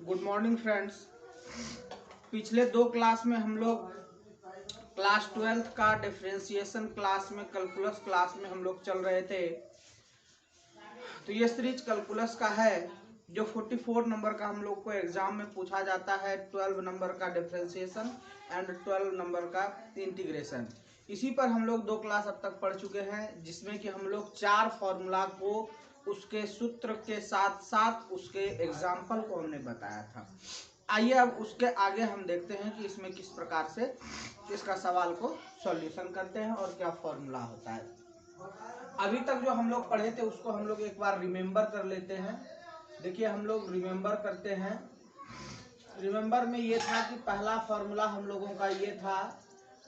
Good morning friends. पिछले दो class में हम लोग क्लास 12th का डिफरेंशिएशन क्लास में कैलकुलस क्लास में हम लोग चल रहे थे। तो ये सीरीज कैलकुलस का है जो 44 नंबर का हम लोग को एग्जाम में पूछा जाता है। 12 नंबर का डिफरेंशिएशन एंड 12 नंबर का इंटीग्रेशन। इसी पर हम लोग दो क्लास अब तक पढ़ चुके हैं, जिसमें कि हम लोग 4 फॉर्मूला को उसके सूत्र के साथ साथ उसके एग्जाम्पल को हमने बताया था। आइए अब उसके आगे हम देखते हैं कि इसमें किस प्रकार से इसका सवाल को सॉल्यूशन करते हैं और क्या फॉर्मूला होता है। अभी तक जो हम लोग पढ़े थे उसको हम लोग एक बार रिमेम्बर कर लेते हैं। देखिए हम लोग रिमेम्बर करते हैं। रिमेम्बर में ये था कि पहला फॉर्मूला हम लोगों का ये था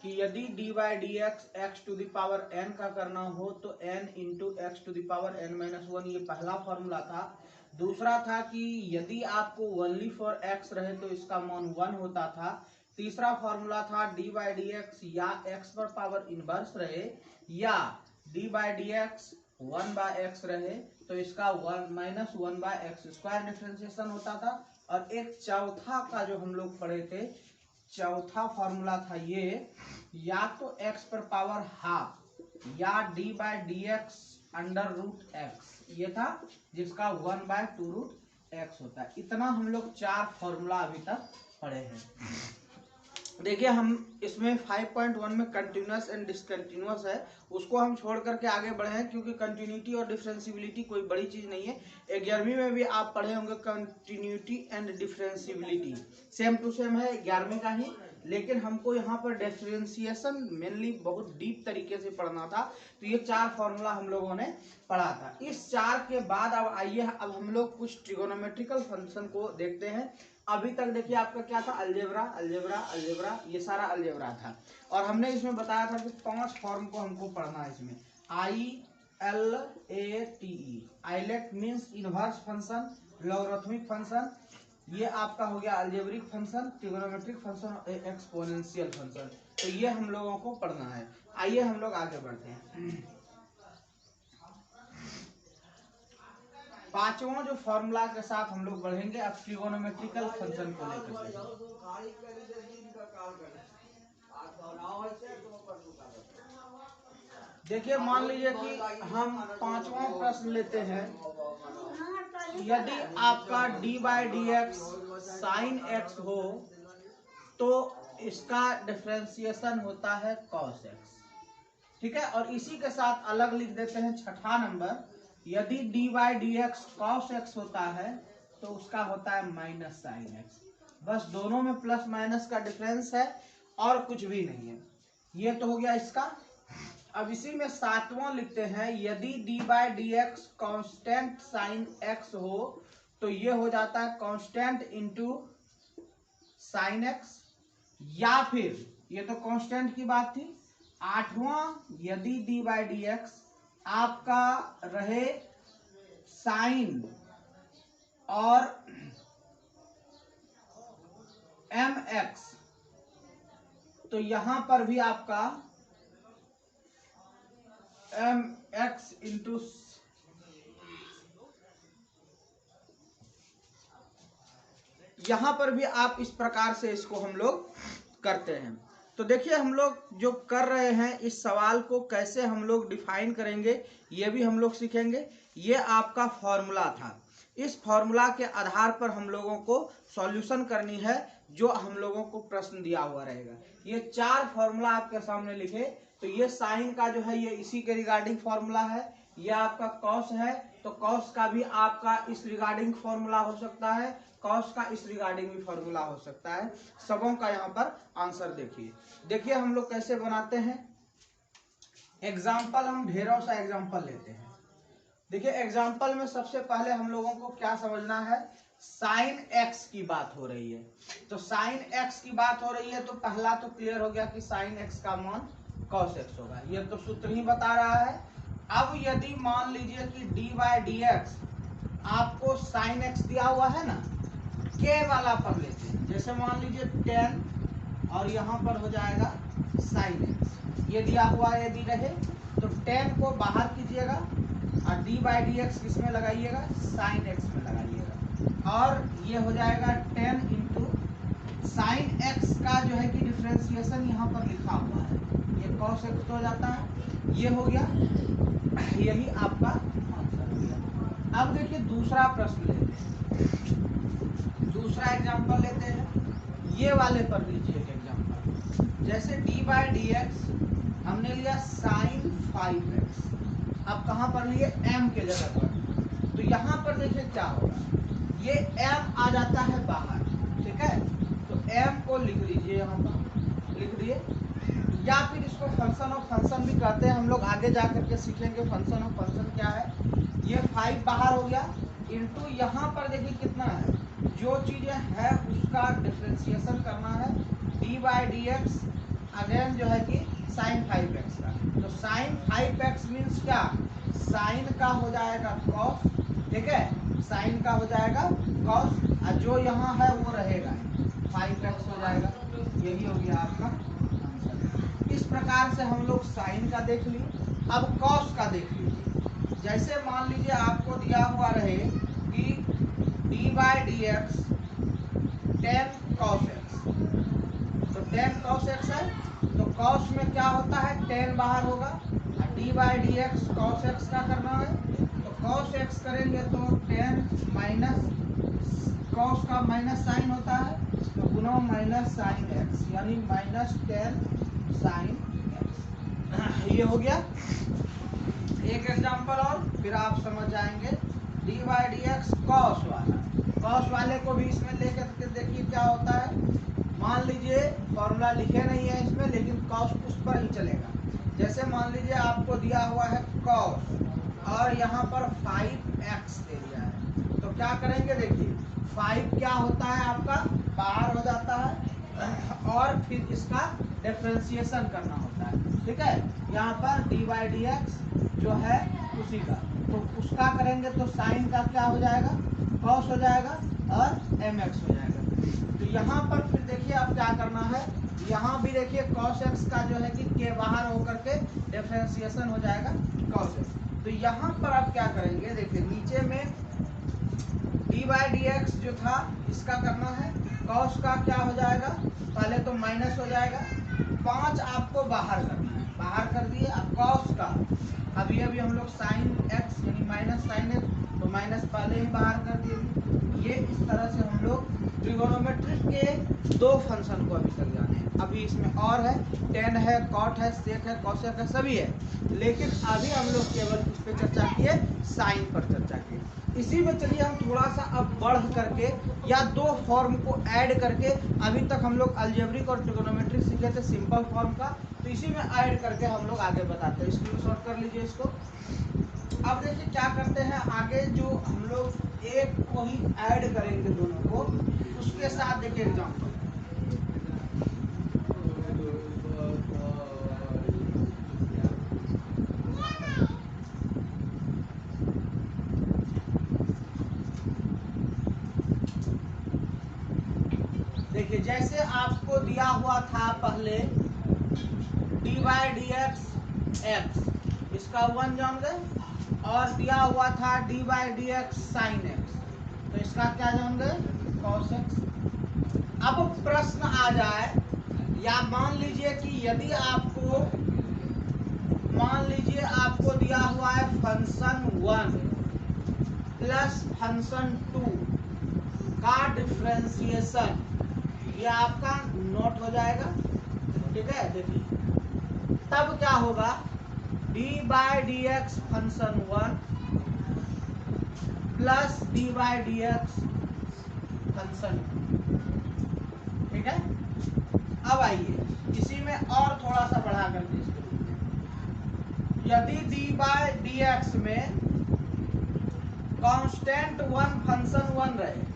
कि यदि D by D X X to the power N का करना हो तो n into X to the power n minus 1, ये पहला फॉर्मूला था। दूसरा था कि यदि आपको ओनली फॉर x रहे तो इसका मान 1 होता था। तीसरा फॉर्मूला था डी बाई डी एक्स या x पर पावर इनवर्स रहे या D by D X 1 by X रहे तो इसका 1 minus 1 by X square differentiation होता था। और एक चौथा का जो हम लोग पढ़े थे, चौथा फॉर्मूला था ये, या तो x पर पावर हाफ या d by D X under root X, ये था जिसका 1 बाय 2 रूट एक्स होता है। इतना हम लोग 4 फॉर्मूला अभी तक पढ़े हैं। देखिए हम इसमें 5.1 में कंटिन्यूअस एंड डिसकंटिन्यूअस है, उसको हम छोड़ करके आगे बढ़े हैं क्योंकि कंटिन्यूटी और डिफरेंशियबिलिटी कोई बड़ी चीज नहीं है। 11वीं में भी आप पढ़े होंगे continuity and differentiability, same to same है 11वीं का ही, लेकिन हमको यहाँ पर डिफरेंशिएशन मेनली बहुत डीप तरीके से पढ़ना था। तो ये 4 फॉर्मूला हम लोगों ने पढ़ा था। इस 4 के बाद अब आइए अब हम लोग कुछ ट्रिगोनोमेट्रिकल फंक्शन को देखते हैं। अभी तक देखिए आपका क्या था, अलजेब्रा अलजेब्रा अलजेब्रा, ये सारा अलजेब्रा था। और हमने इसमें बताया था कि 5 फॉर्म को हमको पढ़ना है इसमें। ILATE, ILATE means inverse function, logarithmic function, ये आपका हो गया अलजेब्रिक फंक्शन, ट्रिगोनोमेट्रिक फंक्शन और एक्सपोनेंशियल फंक्शन। तो ये हम लोगों को पढ़ना है। आइए हम लोग आगे बढ़ते हैं। पांचवां जो फॉर्मूला के साथ हम लोग बढ़ेंगे अब ट्रिगोनोमेट्रिकल फंक्शन को लेकर। देखिए मान लीजिए कि हम 5वां प्रश्न लेते हैं। यदि आपका d by D X sine x हो तो इसका डिफरेंशिएशन होता है cos x, ठीक है। और इसी के साथ अलग लिख देते हैं 6ठा नंबर, यदि d by D x cos x होता है तो उसका होता है माइनस साइन एक्स। बस दोनों में प्लस माइनस का डिफरेंस है और कुछ भी नहीं है। ये तो हो गया इसका। अब इसी में 7वां लिखते हैं, यदि d by D x constant sine x हो तो ये हो जाता है कॉन्स्टेंट इंटू साइन एक्स, या फिर ये तो कांस्टेंट की बात थी। 8वां, यदि डी बाई डी एक्स आपका रहे साइन और एम एक्स तो यहां पर भी आपका एम एक्स इंटू यहां पर भी आप इस प्रकार से इसको हम लोग करते हैं। तो देखिए हम लोग जो कर रहे हैं इस सवाल को कैसे हम लोग डिफाइन करेंगे ये भी हम लोग सीखेंगे। ये आपका फॉर्मूला था, इस फॉर्मूला के आधार पर हम लोगों को सॉल्यूशन करनी है जो हम लोगों को प्रश्न दिया हुआ रहेगा। ये 4 फॉर्मूला आपके सामने लिखे, तो ये साइन का जो है ये इसी के रिगार्डिंग फॉर्मूला है। यह आपका कॉस है तो कॉस का भी आपका इस रिगार्डिंग फॉर्मूला हो सकता है, कॉस का इस रिगार्डिंग भी फॉर्मूला हो सकता है। सबों का यहाँ पर आंसर देखिए। देखिए हम लोग कैसे बनाते हैं एग्जाम्पल, हम ढेरों सा एग्जाम्पल लेते हैं। देखिए एग्जाम्पल में सबसे पहले हम लोगों को क्या समझना है, साइन एक्स की बात हो रही है। तो साइन एक्स की बात हो रही है तो पहला तो क्लियर हो गया कि साइन एक्स का मान कॉस एक्स होगा, ये तो सूत्र ही बता रहा है। अब यदि मान लीजिए कि डी बाई डी एक्स आपको साइन एक्स दिया हुआ है ना, के वाला पर लेते हैं, जैसे मान लीजिए 10 और यहाँ पर हो जाएगा साइन एक्स, ये दिया हुआ यदि रहे तो 10 को बाहर कीजिएगा और डी बाई डी एक्स किस में लगाइएगा, साइन एक्स में लगाइएगा। और ये हो जाएगा 10 इंटू साइन एक्स का जो है कि डिफ्रेंसिएशन यहाँ पर लिखा हुआ है, ये कॉस एक्स हो जाता है, ये हो गया, यही आपका आंसर हो गया। अब देखिए दूसरा प्रश्न लेते हैं, दूसरा एग्जांपल लेते हैं, ये वाले पर लीजिए एक एग्जांपल। जैसे d बाई डी एक्स हमने लिया साइन 5x, अब कहाँ पर लिए m के जगह पर, तो यहाँ पर देखिए क्या होगा, ये m आ जाता है बाहर, ठीक है, तो m को लिख लीजिए, यहाँ पर लिख दिए, या फिर इसको फंक्शन ऑफ फंक्शन भी कहते हैं, हम लोग आगे जा करके सीखेंगे फंक्शन ऑफ फंक्शन क्या है। ये 5 बाहर हो गया, इंटू यहाँ पर देखिए कितना है, जो चीज़ें है उसका डिफ्रेंसिएशन करना है, d by D x again जो है कि साइन 5x का, तो साइन 5x मीन्स क्या, साइन का हो जाएगा कॉस, ठीक है, साइन का हो जाएगा कॉस, और जो यहाँ है वो रहेगा 5x हो जाएगा, यही हो गया आपका आंसर। इस प्रकार से हम लोग साइन का देख लिए। अब कॉस का देख लीजिए, जैसे मान लीजिए आपको दिया हुआ रहे कि d by D x 10 cos x, तो 10 cos x है, तो cos में क्या होता है 10 बाहर होगा, और d by D x cos x का करना है, तो cos x करेंगे तो 10 माइनस cos का माइनस साइन होता है, तो गुना माइनस साइन x, यानी माइनस 10 साइन x, ये हो गया। एक एग्जांपल और फिर आप समझ जाएंगे, d by D x cos वाला, कॉस वाले को भी इसमें लेकर के देखिए क्या होता है, मान लीजिए फॉर्मूला लिखे नहीं है इसमें, लेकिन कॉस उस पर ही चलेगा। जैसे मान लीजिए आपको दिया हुआ है कॉस और यहाँ पर 5x दे दिया है, तो क्या करेंगे देखिए, 5 क्या होता है आपका बाहर हो जाता है, और फिर इसका डिफरेंशिएशन करना होता है, ठीक है, यहाँ पर d बाई डी एक्स जो है उसी का, तो उसका करेंगे तो साइन का क्या हो जाएगा कॉस हो जाएगा और mx हो जाएगा। तो यहाँ पर फिर देखिए अब क्या करना है, यहाँ भी देखिए cos x का जो है कि के बाहर होकर के डिफरेंशिएशन हो जाएगा cos x, तो यहाँ पर आप क्या करेंगे देखिए, नीचे में d बाई डी एक्स जो था इसका करना है, cos का क्या हो जाएगा, पहले तो माइनस हो जाएगा, 5 आपको बाहर करना है, बाहर कर दिए, अब cos का अभी हम लोग साइन x यानी माइनस साइन x, तो माइनस पहले ही बाहर कर दिए। ये इस तरह से हम लोग ट्रिगोनोमेट्री के दो फंक्शन को अभी तक जाने हैं, अभी इसमें और है, टेन है, कॉट है, सेक है, कॉसेक है, सभी है, लेकिन अभी हम लोग केवल किस पे चर्चा किए, साइन पर चर्चा किए। इसी में चलिए हम थोड़ा सा अब बढ़ करके या दो फॉर्म को ऐड करके, अभी तक हम लोग अलजेब्रिक और ट्रिगोनोमेट्री सीखे थे सिंपल फॉर्म का, तो इसी में ऐड करके हम लोग आगे बताते हैं, स्क्रीनशॉट कर लीजिए इसको। अब देखिए क्या करते हैं आगे, जो हम लोग एक को ही ऐड करेंगे दोनों को, उसके साथ देखिए एग्जांपल, देखिए जैसे आपको दिया हुआ था पहले d by D X x, इसका 1 जान गए, और दिया हुआ था d by D X sine x, तो इसका क्या जान गए कॉस एक्स। अब प्रश्न आ जाए, या मान लीजिए कि यदि आपको मान लीजिए आपको दिया हुआ है फंक्शन 1 प्लस फंक्शन 2 का डिफरेंशिएशन, ये आपका नोट हो जाएगा, ठीक है, देखिए तब क्या होगा, d by D x function 1 plus d by D x function 2, ठीक है। अब आइए इसी में और थोड़ा सा बढ़ा करके इसको लिखते हैं, यदि d बाई डी एक्स में कांस्टेंट 1 फंक्शन 1 रहे,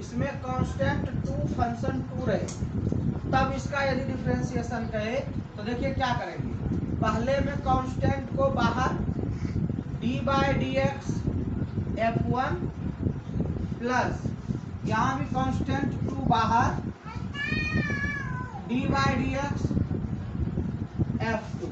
इसमें कांस्टेंट 2 फंक्शन 2 रहे, तब इसका यदि डिफरेंशिएशन कहे तो देखिए क्या करेंगे, पहले में कांस्टेंट को बाहर, d by D x f1 plus यहाँ भी कांस्टेंट 2 बाहर, d by D x f2,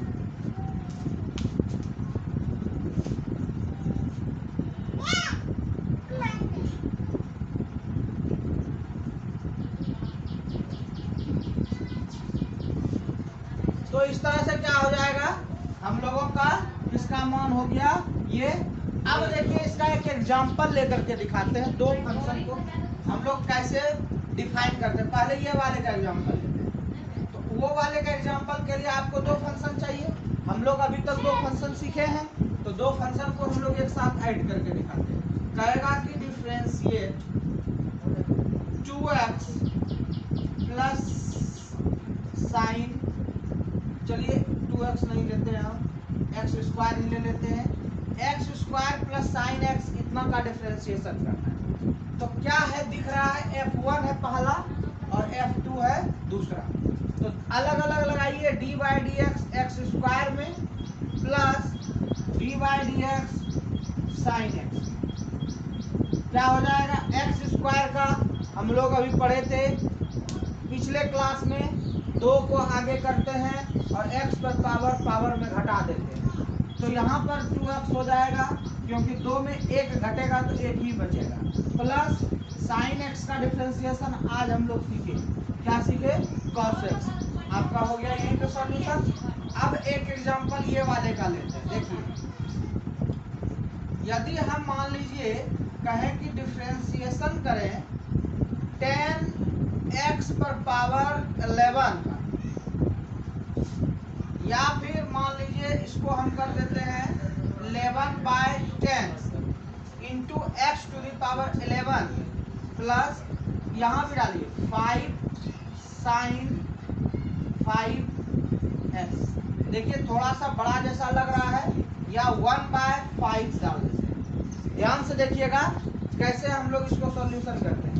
तो इस तरह से क्या हो जाएगा, हम लोगों का इसका मान हो गया ये। अब देखिए इसका एक एग्जांपल लेकर के दिखाते हैं, दो फंक्शन को हम लोग कैसे डिफाइन करते हैं। पहले ये वाले का एग्जांपल लेते हैं। तो वो वाले का एग्जांपल के लिए आपको दो फंक्शन चाहिए। हम लोग अभी तक दो फंक्शन सीखे हैं, तो दो फंक्शन को हम लोग एक साथ ऐड करके दिखाते हैं। कहेगा कि डिफरेंशिएट 2x प्लस साइन, चलिए 2x नहीं लेते हैं हम, एक्स स्क्वायर ही ले लेते हैं। X square plus sine x इतना का डिफरेंशिएशन करना है। तो क्या है दिख रहा है, f1 है पहला और f2 है दूसरा। तो अलग अलग लगाइए, D by D X square में plus D by D X sine X, क्या हो जाएगा, एक्स स्क्वायर का हम लोग अभी पढ़े थे पिछले क्लास में, दो को आगे करते हैं और x पर पावर में घटा देते हैं। तो यहाँ पर 2x हो जाएगा, क्योंकि दो में एक घटेगा तो एक ही बचेगा, प्लस साइन x का डिफरेंशिएशन आज हम लोग सीखे, क्या सीखे, cos x। आपका हो गया यही पे सॉल्यूशन। अब एक एग्जांपल ये वाले का लेते हैं। देखिए यदि हम मान लीजिए कहें कि डिफरेंशिएशन करें 10x पर पावर 11 का, या फिर मान लीजिए इसको हम कर देते हैं 11/10 into X to the power 11 plus, यहाँ भी डालिए 5 साइन 5x। देखिए थोड़ा सा बड़ा जैसा लग रहा है, या 1/5 डाल देते हैं। ध्यान से देखिएगा कैसे हम लोग इसको सॉल्यूशन करते हैं।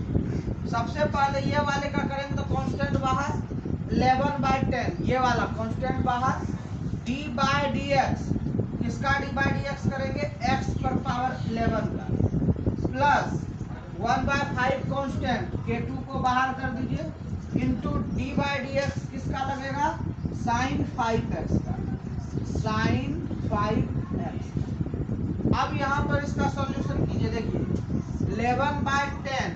सबसे पहले ये वाले का करेंगे तो कांस्टेंट बाहर 11/10, ये वाला कांस्टेंट बाहर, d बाई डी एक्स, किसका d बाई डी एक्स करेंगे, x पर पावर 11 का, प्लस 1/5 कांस्टेंट k2 को बाहर कर दीजिए, into d by D x किसका लगेगा, साइन 5x का, साइन 5x। अब यहाँ पर इसका सॉल्यूशन कीजिए, देखिए 11/10,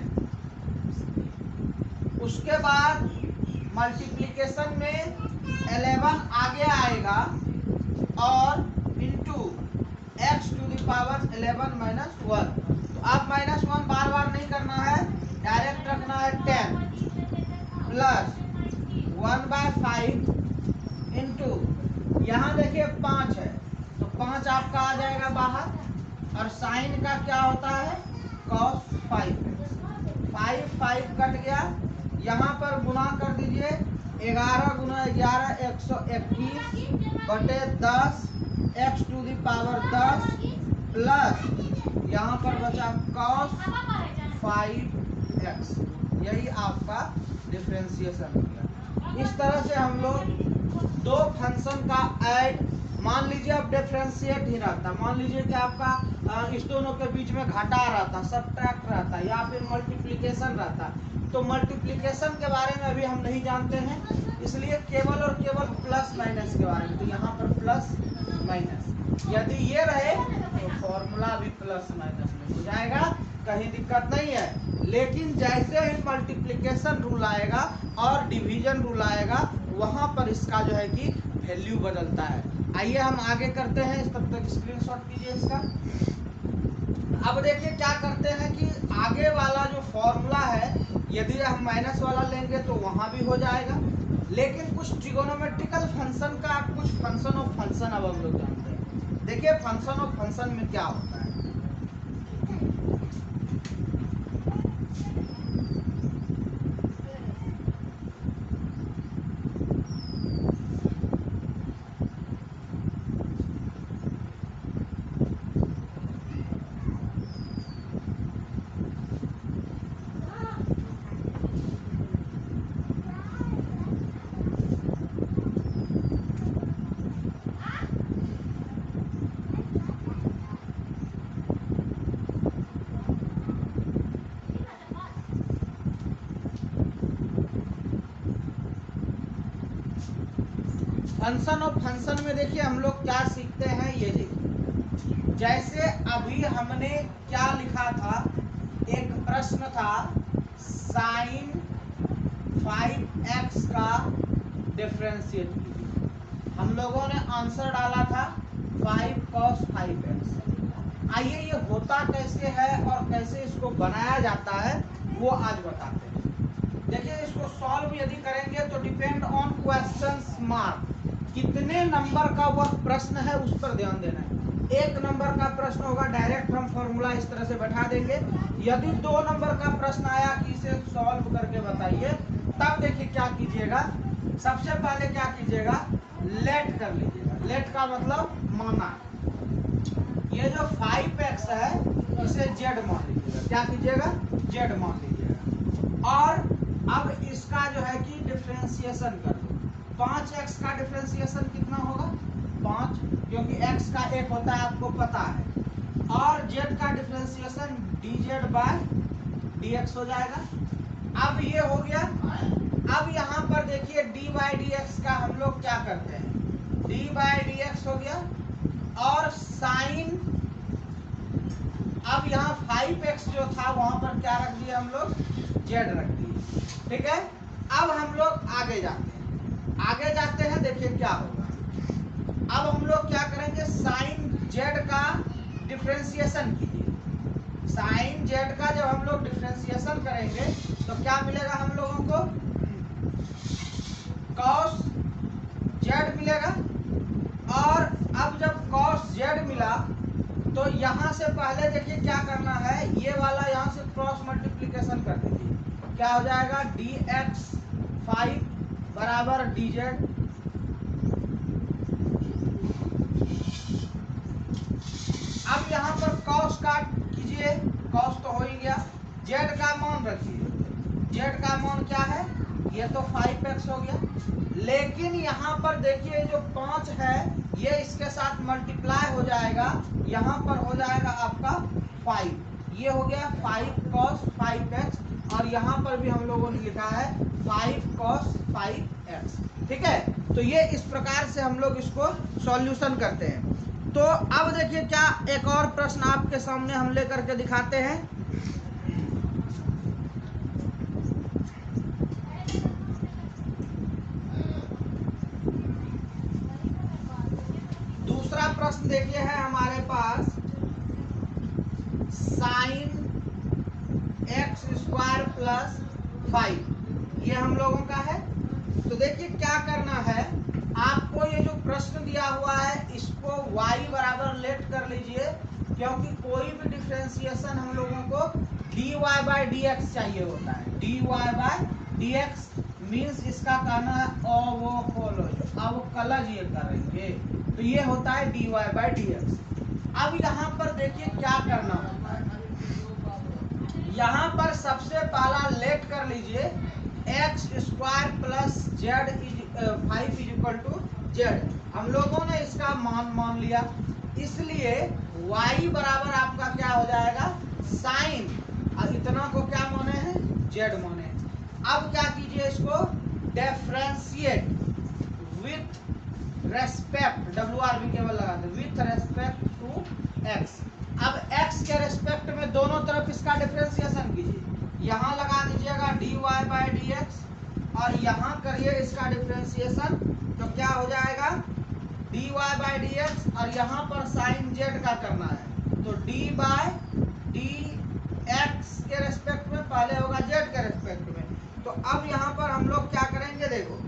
उसके बाद मल्टीप्लिकेशन में 11 आगे आएगा और into X to the power 11 minus 1। तो आप -1 बार बार नहीं करना है, डायरेक्ट रखना है 10 प्लस 1/5 इंटू, यहाँ देखिए 5 है तो 5 आपका आ जाएगा बाहर, और साइन का क्या होता है, cos 5x, 5 कट गया, यहाँ पर गुना कर दीजिए 11 गुना 11 121 बटे 10 x to the power 10 plus यहाँ पर बचा cos 5x। यही आपका डिफरेंशिएशन हो गया। इस तरह से हम लोग दो फंक्शन का ऐड, मान लीजिए अब डिफरेंशिएट ही रहता, मान लीजिए कि आपका इस दोनों के बीच में घटा रहता, सबट्रैक्ट रहता, या फिर मल्टीप्लिकेशन रहता, तो मल्टीप्लिकेशन के बारे में अभी हम नहीं जानते हैं, इसलिए केवल और केवल प्लस माइनस के बारे में। तो यहाँ पर प्लस माइनस, यदि ये रहे तो फॉर्मूला भी प्लस माइनस में हो जाएगा, कहीं दिक्कत नहीं है। लेकिन जैसे ही मल्टीप्लिकेशन रूल आएगा और डिवीजन रूल आएगा, वहां पर इसका जो है कि वैल्यू बदलता है। आइए हम आगे करते हैं, तब तक स्क्रीनशॉट कीजिए इसका। अब देखिए क्या करते हैं कि आगे वाला जो फॉर्मूला है, यदि हम माइनस वाला लेंगे तो वहां भी हो जाएगा, लेकिन कुछ ट्रिगोनोमेट्रिकल फंक्शन का, कुछ फंक्शन ऑफ फंक्शन अब हम लोग जानते हैं। देखिए फंक्शन ऑफ फंक्शन में क्या होता है, फंक्शन ऑफ फंक्शन में देखिए हम लोग क्या सीखते हैं, ये देखिए जैसे अभी हमने क्या लिखा था, एक प्रश्न था साइन 5x का डिफरेंशिएट कीजिए। हम लोगों ने आंसर डाला था 5 cos 5x। आइए ये होता कैसे है और कैसे इसको बनाया जाता है वो आज बताते हैं। देखिए इसको सॉल्व यदि करेंगे तो डिपेंड ऑन क्वेश्चंस मार्क, कितने नंबर का वह प्रश्न है उस पर ध्यान देना है। 1 नंबर का प्रश्न होगा डायरेक्ट हम फॉर्मूला इस तरह से बैठा देंगे। यदि 2 नंबर का प्रश्न आया कि इसे सॉल्व करके बताइए, तब देखिए क्या कीजिएगा, सबसे पहले क्या कीजिएगा, लेट कर लीजिएगा। लेट का मतलब माना, ये जो 5x है इसे z मान लीजिएगा। क्या कीजिएगा, z मान लीजिएगा। और अब इसका जो है कि डिफरेंशिएशन कर दो। 5x का डिफरेंशिएशन कितना होगा, 5, क्योंकि x का 1 होता है आपको पता है। और z का डिफरेंशिएशन dz बाय dx हो जाएगा। अब ये हो गया। अब यहाँ पर देखिए d बाई dx का हम लोग क्या करते हैं, d बाई dx हो गया और साइन, अब यहाँ 5x जो था वहां पर क्या रख दिया हम लोग, z रख दिए। ठीक है, अब हम लोग आगे जाते हैं, देखिए क्या होगा। अब हम लोग क्या करेंगे, साइन z का डिफरेंशिएशन कीजिए। साइन z का जब हम लोग डिफरेंशिएशन करेंगे तो क्या मिलेगा हम लोगों को, cos z मिलेगा। और अब जब cos z मिला तो यहाँ से पहले देखिए क्या करना है, ये वाला यहाँ से क्रॉस मल्टीप्लिकेशन कर दीजिए। क्या हो जाएगा, dx 5 बराबर dz। अब यहाँ पर cos काट कीजिए, cos तो हो ही गया। z का मान रखिए, z का मान क्या है, ये तो 5x हो गया। लेकिन यहाँ पर देखिए जो 5 है ये इसके साथ मल्टीप्लाई हो जाएगा, यहाँ पर हो जाएगा आपका 5। ये हो गया 5 cos 5x और यहाँ पर भी हम लोगों ने लिखा है 5 cos 5x। ठीक है, तो ये इस प्रकार से हम लोग इसको सॉल्यूशन करते हैं। तो अब देखिए क्या एक और प्रश्न आपके सामने हम लेकर के दिखाते हैं। दूसरा प्रश्न देखिए है हमारे पास, साइन एक्स स्क्वायर प्लस 5, ये हम लोगों का है। तो देखिए क्या करना है, आपको ये जो प्रश्न दिया हुआ है इसको y बराबर लेट कर लीजिए, क्योंकि कोई भी डिफरेंशिएशन हम लोगों को dy बाई dx चाहिए होता है। dy बाई dx मीन्स इसका कहना है अवकलज ये करेंगे, तो ये होता है dy बाई dx। अब यहाँ पर देखिए क्या करना होता है, यहाँ पर सबसे पहला लेट कर लीजिए X square plus Z 5 is equal to Z. हम लोगों ने इसका मान लिया, इसलिए y बराबर आपका क्या हो जाएगा, साइन, और इतना को क्या माने हैं, जेड माने हैं। अब क्या कीजिए, इसको डिफरेंशिएट विथ रेस्पेक्ट, WRV केवल लगा दे, विथ रेस्पेक्ट टू x। अब x के रेस्पेक्ट में दोनों तरफ इसका डिफरेंशिएशन कीजिए। यहाँ लगा दीजिएगा dy बाई dx और यहाँ करिए इसका डिफरेंशिएशन, तो क्या हो जाएगा dy बाई dx और यहाँ पर साइन z का करना है, तो d बाई dx के रेस्पेक्ट में, पहले होगा z के रेस्पेक्ट में। तो अब यहाँ पर हम लोग क्या करेंगे, देखो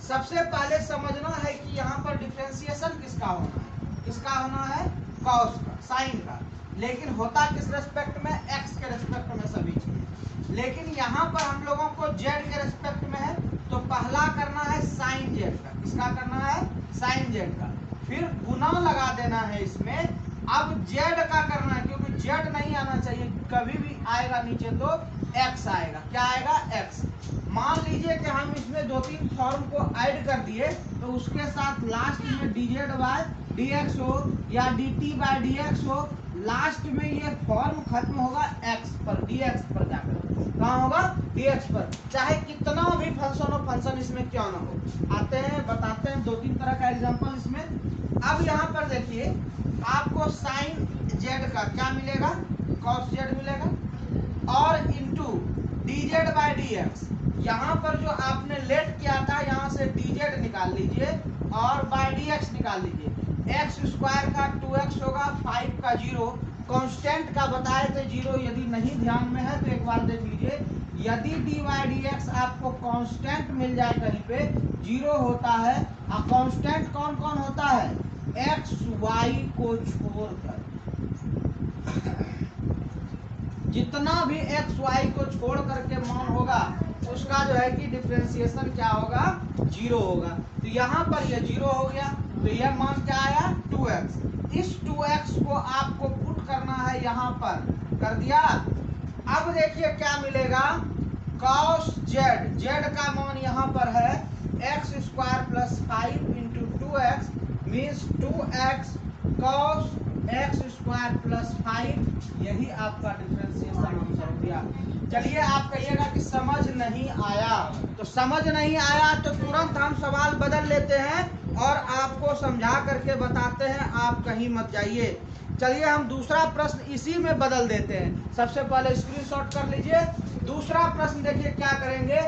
सबसे पहले समझना है कि यहाँ पर डिफरेंशिएशन किसका होना है, किसका होना है, cos का, साइन का। लेकिन होता किस रेस्पेक्ट में, x के रेस्पेक्ट में सभी चीजें। लेकिन यहाँ पर हम लोगों को z के रेस्पेक्ट में है, तो पहला करना है साइन z का, किसका करना है, साइन z का, फिर गुना लगा देना है इसमें। अब z का करना है, क्योंकि z नहीं आना चाहिए, कभी भी आएगा नीचे तो x आएगा। क्या आएगा, x। मान लीजिए कि हम इसमें 2-3 फॉर्म को ऐड कर दिए, तो उसके साथ लास्ट में dz बाय dx हो या dt बाय dx हो, लास्ट में ये फॉर्म खत्म होगा x पर, dx पर जाकर। कहाँ होगा, dx पर। चाहे कितना भी फंक्शन हो, फंक्शन इसमें क्यों ना हो। आते हैं बताते हैं 2-3 तरह का एग्जांपल इसमें। अब यहाँ पर देखिए आपको साइन z का क्या मिलेगा, cos z मिलेगा और इनटू dz बाय dx। यहाँ पर जो आपने लेट किया था यहाँ से dz निकाल लीजिए और बाय डी एक्स निकाल लीजिए। एक्स स्क्वायर का 2x होगा, 5 का 0, कांस्टेंट का बताए थे 0, यदि नहीं ध्यान में है तो एक बार देख लीजिए। यदि डी वाई डी एक्स आपको कांस्टेंट मिल जाए कहीं पे 0 होता है, और कांस्टेंट कौन कौन होता है, एक्स वाई को छोड़कर, जितना भी एक्स वाई को छोड़ करके मान होगा उसका जो है कि डिफरेंशिएशन क्या होगा, 0 होगा। तो यहाँ पर ये 0 हो गया, तो यह मान क्या आया, 2x। इस 2x को आपको पुट करना है यहाँ पर, कर दिया। अब देखिए क्या मिलेगा, cos z, z का मान यहाँ पर है x square plus 5 into 2x means 2x cos x square plus 5, यही आपका डिफरेंशिएशन आंसर हो गया। चलिए आप कहिएगा कि समझ नहीं आया, तो समझ नहीं आया तो तुरंत हम सवाल बदल लेते हैं और आपको समझा करके बताते हैं, आप कहीं मत जाइए। चलिए हम दूसरा प्रश्न इसी में बदल देते हैं। सबसे पहले स्क्रीनशॉट कर लीजिए। दूसरा प्रश्न देखिए क्या करेंगे,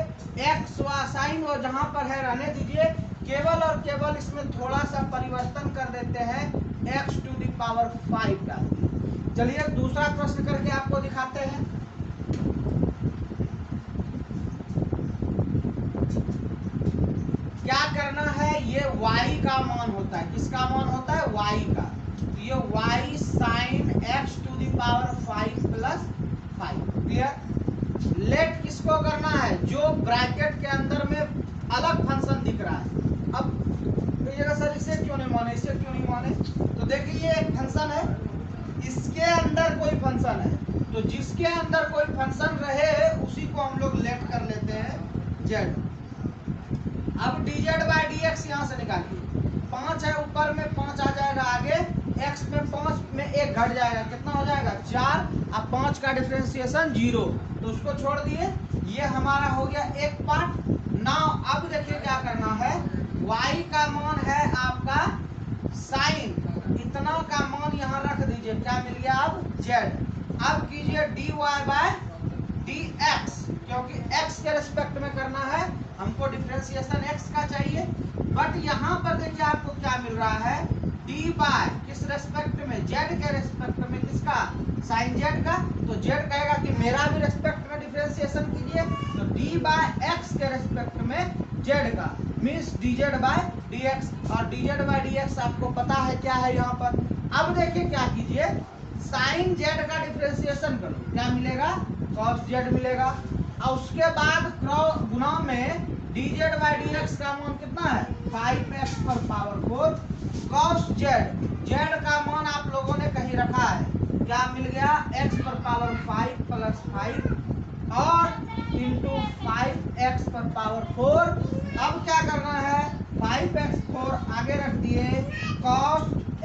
एक्स व साइन वो जहां पर है रहने दीजिए, केवल और केवल इसमें थोड़ा सा परिवर्तन कर देते हैं, x टू दी पावर 5 डाल दिए। चलिए दूसरा प्रश्न करके आपको दिखाते हैं। क्या करना है, ये y का मान होता है, किसका मान होता है, y का। तो ये y sine x to the power 5 plus 5, clear. Let किसको करना है, जो ब्रैकेट के अंदर में अलग फंक्शन दिख रहा है। अब कहिएगा सर इसे क्यों नहीं माने, इसे क्यों नहीं माने, तो देखिए ये एक फंक्शन है, इसके अंदर कोई फंक्शन है, तो जिसके अंदर कोई फंक्शन रहे उसी को हम लोग लेट कर लेते हैं z। अब dz बाई dx यहाँ से निकालिए, 5 है ऊपर में 5 आ जाएगा आगे, x में 5 में 1 घट जाएगा, कितना हो जाएगा 4, अब 5 का डिफरेंशिएशन 0, तो उसको छोड़ दिए। ये हमारा हो गया एक पार्ट। नाउ अब देखिए क्या करना है, y का मान है आपका साइन, इतना का मान यहाँ रख दीजिए, क्या मिल गया अब z। अब कीजिए dy बाय dx, क्योंकि x के रिस्पेक्ट में करना है, हमको डिफरेंशिएशन x का चाहिए। बट यहाँ पर देखिए आपको क्या मिल रहा है, d बाय किस रेस्पेक्ट में, z के रेस्पेक्ट में, किसका, साइन z का। तो z कहेगा कि मेरा भी रेस्पेक्ट में डिफरेंशिएशन कीजिए, तो d बाय x के रेस्पेक्ट में z का मीन्स dz बाय dx, और dz बाय dx आपको पता है क्या है यहाँ पर। अब देखिए क्या कीजिए, साइन z का डिफरेंशिएशन करो, क्या मिलेगा, cos z मिलेगा, और उसके बाद गुना में dz बाई dx का मान कितना है, 5x पर पावर 4, cos z, z का मान आप लोगों ने कहीं रखा है, क्या मिल गया, x पर पावर 5 प्लस 5 और इंटू 5x पर पावर 4। अब क्या करना है, 5x4 आगे रख दिए, cos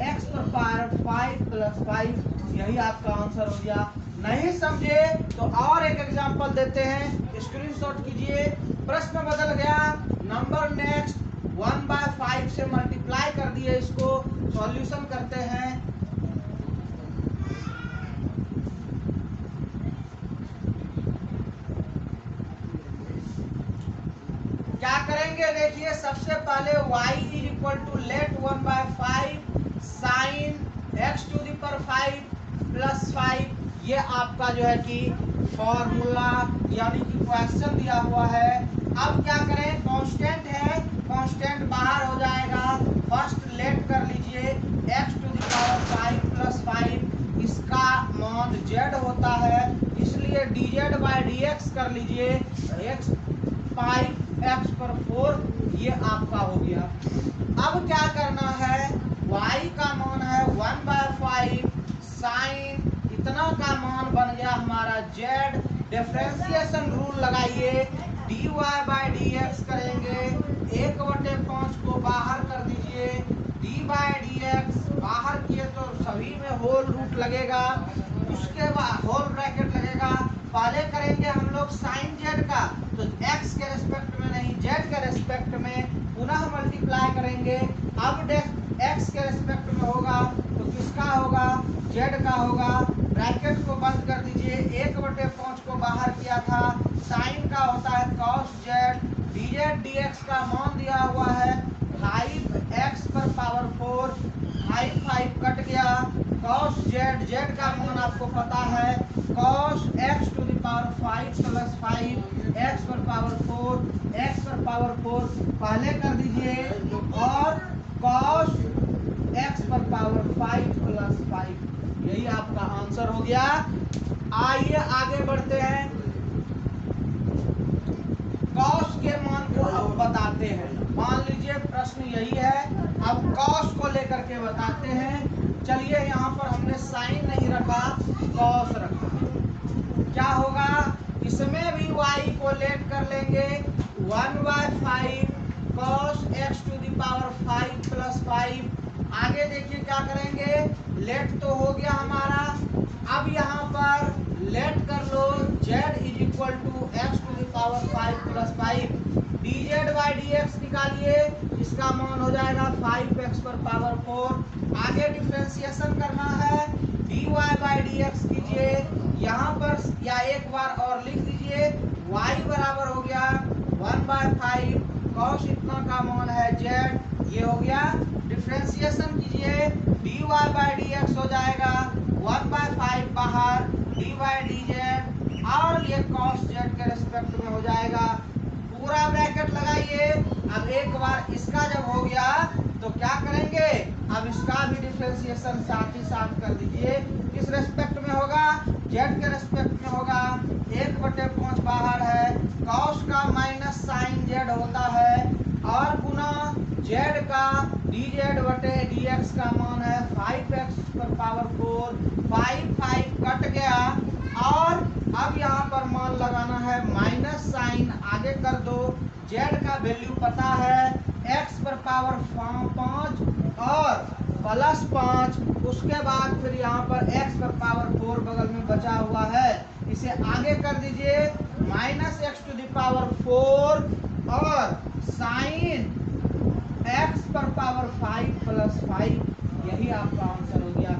x पर पावर 5 प्लस 5, यही आपका आंसर हो गया। नहीं समझे तो और एक एग्जांपल देते हैं, स्क्रीनशॉट कीजिए। प्रश्न बदल गया, नंबर नेक्स्ट 1/5 से मल्टीप्लाई कर दिए, इसको सॉल्यूशन करते हैं। क्या करेंगे देखिए, सबसे पहले y is equal to let 1/5 sine x to the power 5 plus 5, ये आपका जो है कि फॉर्मूला यानी कि क्वेश्चन दिया हुआ है। अब क्या करें, कांस्टेंट है, कांस्टेंट बाहर हो जाएगा, फर्स्ट लेट कर लीजिए x to the power 5 plus 5, इसका मान z होता है, इसलिए dz बाई dx कर लीजिए, x 5x पर 4, ये आपका हो गया। अब क्या करना है, y का मान है 1/5 साइन, इतना का मान बन गया हमारा z, डिफरेंशिएशन रूल लगाइए, dy बाई dx करेंगे, 1/5 को बाहर कर दीजिए, d बाई dx बाहर किए तो सभी में होल रूट लगेगा, उसके बाद होल ब्रैकेट लगेगा। पहले करेंगे हम लोग साइन z का, तो x के रेस्पेक्ट में नहीं z के रेस्पेक्ट में पुनः मल्टीप्लाई करेंगे। अब x के रेस्पेक्ट में होगा तो किसका होगा, z का होगा, ब्रैकेट को बंद कर दीजिए, 1/5 को बाहर किया था, साइन का होता है cos z, dz dx का मान दिया हुआ है 5x पर पावर 4, 5 कट गया, cos z का मान आपको पता है cos x to the power 5 plus 5 x पर पावर 4, x पर पावर 4 पहले कर दीजिए और cos x पर पावर 5 प्लस 5, यही आपका आंसर हो गया। आइए आगे बढ़ते हैं, cos के मान को अब बताते हैं। मान लीजिए प्रश्न यही है, अब cos को लेकर के बताते हैं। चलिए यहाँ पर हमने साइन नहीं रखा, cos रखा, क्या होगा, इसमें भी y को लेट कर लेंगे 1/5 cos x to the power 5 plus 5। आगे देखिए क्या करेंगे, लेट तो हो गया हमारा, अब यहाँ पर लेट कर लो z is equal to x to the power 5 plus 5, dz by dx निकालिए, इसका मान हो जाएगा 5x पर पावर 4। आगे डिफरेंशिएशन करना है, dy बाई dx कीजिए, यहाँ पर या एक बार और लिख दीजिए, y बराबर हो गया 1/5 cos इतना का मान है z, ये हो गया। डिफरेंशिएशन कीजिए, dy बाई dx हो जाएगा 1/5 बाहर, dy बाई dz, और ये cos z के रेस्पेक्ट में हो जाएगा, पूरा ब्रैकेट लगाइए। अब एक बार इसका जब हो गया तो क्या करेंगे, अब इसका भी डिफरेंशिएशन साथ ही साथ कर दीजिए, किस रेस्पेक्ट में होगा, z के रेस्पेक्ट में होगा, 1/5 बाहर है, cos का माइनस साइन z होता है, और गुना z का dz बटे dx का मान है 5x पर पावर 4, 5 कट गया, और अब यहाँ पर मान लगाना है माइनस साइन, आगे कर दो, z का वैल्यू पता है x पर पावर 5 और प्लस 5, उसके बाद फिर यहाँ पर x पर पावर 4 बगल में बचा हुआ है, इसे आगे कर दीजिए, minus x to the power 4 और साइन x पर पावर 5 प्लस 5, यही आपका आंसर हो गया।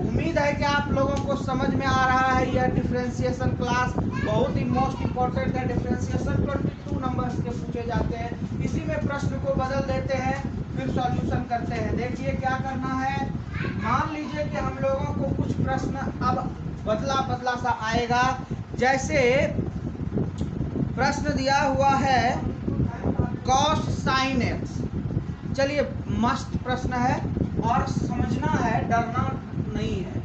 उम्मीद है कि आप लोगों को समझ में आ रहा है। यह डिफरेंशिएशन क्लास बहुत ही मोस्ट इंपॉर्टेंट है। डिफरेंशिएशन 22 नंबर्स के पूछे जाते हैं, इसी में प्रश्न को बदल देते हैं, फिर सॉल्यूशन करते हैं। देखिए क्या करना है, मान लीजिए कि हम लोगों को कुछ प्रश्न अब बदला बदला सा आएगा, जैसे प्रश्न दिया हुआ है cos sin x, चलिए मस्त प्रश्न है और समझना है, डरना नहीं है।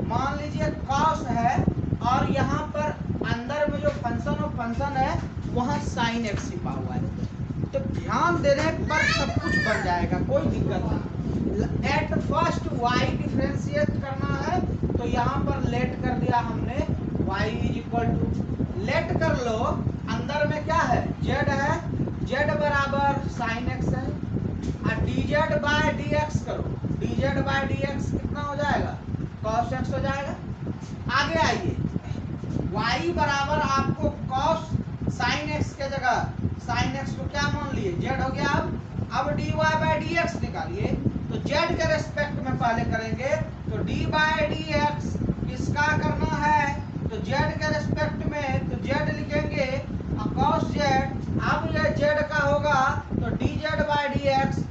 मान लीजिए cos है और यहाँ पर अंदर में जो फंक्शन है वहाँ sin x छिपा हुआ है, तो ध्यान देने पर सब कुछ बन जाएगा, कोई दिक्कत नहीं। एट फर्स्ट y डिफरेंशिएट करना है, तो यहाँ पर लेट कर दिया हमने, y is equal to, let कर लो, अंदर में क्या है, z है, z बराबर sin x है, और dz बाय dx करो, dz बाय dx कितना हो जाएगा, cos x हो जाएगा। आगे आइए, y बराबर आपको cos sin x के जगह sin x को क्या मान लिए, z हो गया। अब dy बाय dx निकालिए, तो z के रेस्पेक्ट में पहले करेंगे, तो d बाय dx किसका करना है, तो z के रेस्पेक्ट में, तो z लिखेंगे और cos z, अब ये z का होगा तो dz बाय dx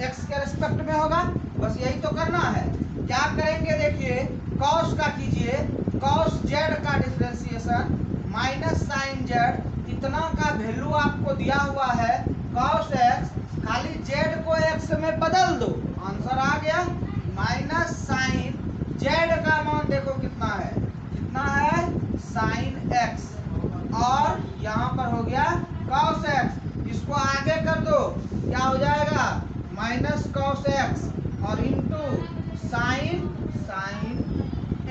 x के रेस्पेक्ट में होगा, बस यही तो करना है। क्या करेंगे, देखिए cos का कीजिए, cos z का डिफरेंशिएशन माइनस साइन z, इतना का वैल्यू आपको दिया हुआ है cos x, खाली z को x में बदल दो, आंसर आ गया। माइनस साइन z का मान देखो कितना है साइन x, और यहाँ पर हो गया cos x, इसको आगे कर दो, क्या हो जाएगा, माइनस cos x और इंटू साइन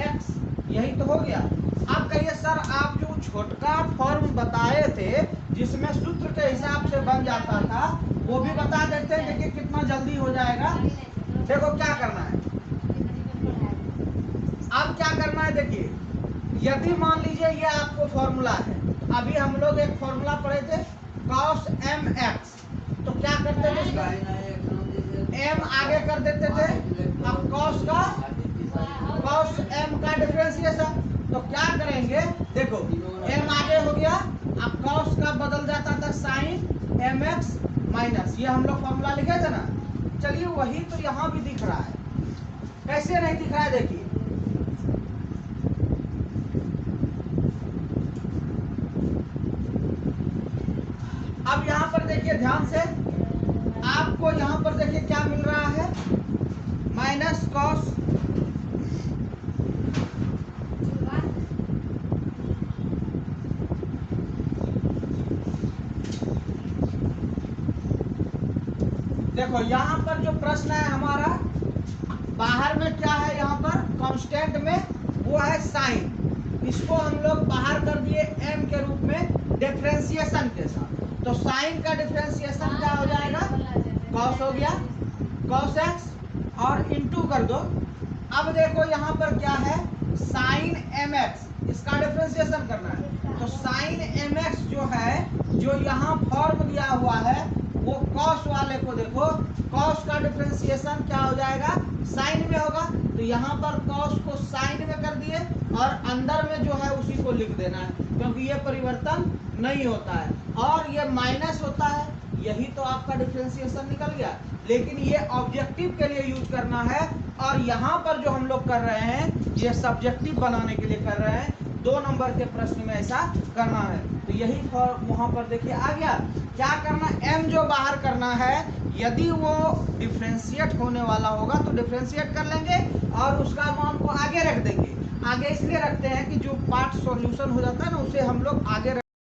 x, यही तो हो गया। अब कहिए सर आप जो छोटका फॉर्म बताए थे जिसमें सूत्र के हिसाब से बन जाता था, वो भी बता देते हैं, देखिए कितना जल्दी हो जाएगा। देखो क्या करना है, अब क्या करना है, देखिए यदि मान लीजिए ये आपको फॉर्मूला है, अभी हम लोग एक फॉर्मूला पढ़े थे cos mx, तो क्या करते थे, m आगे कर देते थे, अब cos m का डिफरेंशिएशन, तो क्या करेंगे, देखो m आगे हो गया, अब cos का बदल जाता था sin mx माइनस, ये हम लोग फॉर्मूला लिखे थे ना। चलिए वही तो यहाँ भी दिख रहा है। कैसे नहीं दिख रहा है देखिए, अब यहाँ पर देखिए ध्यान से, आपको यहाँ पर देखिए क्या मिल रहा है, माइनस कॉस देखो यहाँ पर जो प्रश्न है हमारा, बाहर में क्या है, यहाँ पर कांस्टेंट में वो है साइन, इसको हम लोग बाहर कर दिए m के रूप में डिफरेंशिएशन के साथ। तो साइन का डिफरेंशिएशन क्या हो जाएगा, कॉस हो गया, कॉस एक्स और इंटू कर दो। अब देखो यहाँ पर क्या है, साइन mx, इसका डिफरेंशिएशन करना है। तो साइन mx जो है, जो यहाँ फॉर्म दिया हुआ है, वो कॉस वाले को देखो, कॉस का डिफरेंशिएशन क्या हो जाएगा, साइन में होगा। तो यहाँ पर कॉस को साइन में कर दिए और अंदर में जो है उसी को लिख देना है, क्योंकि ये परिवर्तन नहीं होता है और ये माइनस होता है। यही तो आपका डिफरेंशिएशन निकल गया। लेकिन ये ऑब्जेक्टिव के लिए यूज करना है और यहाँ पर जो हम लोग कर रहे हैं, ये सब्जेक्टिव बनाने के लिए कर रहे हैं। 2 नंबर के प्रश्न में ऐसा करना है। तो यही वहां पर देखिए आ गया। क्या करना, m जो बाहर करना है, यदि वो डिफरेंशिएट होने वाला होगा तो डिफरेंशिएट कर लेंगे और उसका मान को आगे रख देंगे। आगे इसलिए रखते हैं कि जो पार्ट सॉल्यूशन हो जाता है ना, उसे हम लोग आगे